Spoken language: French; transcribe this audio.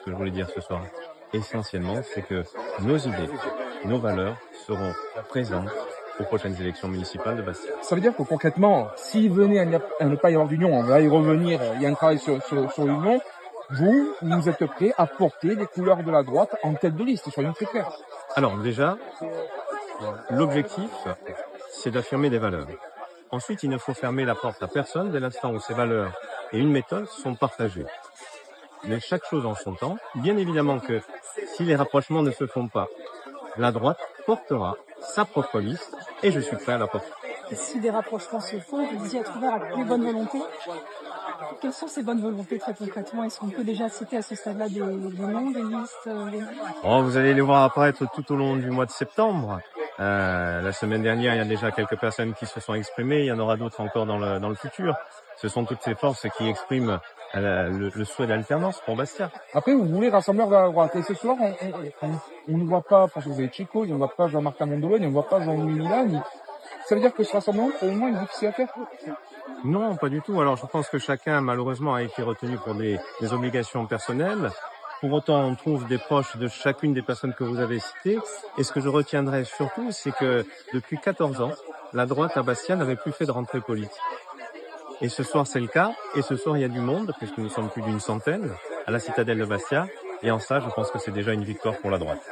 que je voulais dire ce soir. Essentiellement, c'est que nos idées, nos valeurs seront présentes aux prochaines élections municipales de Bastia. Ça veut dire que concrètement, s'il venait à ne pas y avoir d'union, on va y revenir, il y a un travail sur l'union, vous êtes prêt à porter les couleurs de la droite en tête de liste, soyons très clairs. Alors déjà, l'objectif, c'est d'affirmer des valeurs. Ensuite, il ne faut fermer la porte à personne dès l'instant où ces valeurs et une méthode sont partagées. Mais chaque chose en son temps. Bien évidemment que si les rapprochements ne se font pas, la droite portera sa propre liste et je suis prêt à la porter. Et si des rapprochements se font, vous y êtes ouvert à toutes les bonnes volontés. Quelles sont ces bonnes volontés très concrètement? Est-ce qu'on peut déjà citer à ce stade-là des noms, des listes Oh, vous allez les voir apparaître tout au long du mois de septembre. La semaine dernière, il y a déjà quelques personnes qui se sont exprimées. Il y en aura d'autres encore dans le futur. Ce sont toutes ces forces qui expriment le souhait d'alternance pour Bastia. Après, vous voulez rassembleur de la droite. Et ce soir, on ne voit pas François Chico, on ne voit pas Jean-Marc Amondolo, on ne voit pas Jean-Louis Milan. Ça veut dire que ce rassemblement, pour le moment, il est difficile à faire? Non, pas du tout. Alors, je pense que chacun, malheureusement, a été retenu pour des obligations personnelles. Pour autant, on trouve des proches de chacune des personnes que vous avez citées. Et ce que je retiendrai surtout, c'est que depuis 14 ans, la droite à Bastia n'avait plus fait de rentrée politique. Et ce soir, c'est le cas. Et ce soir, il y a du monde, puisque nous sommes plus d'une centaine, à la citadelle de Bastia. Et en ça, je pense que c'est déjà une victoire pour la droite.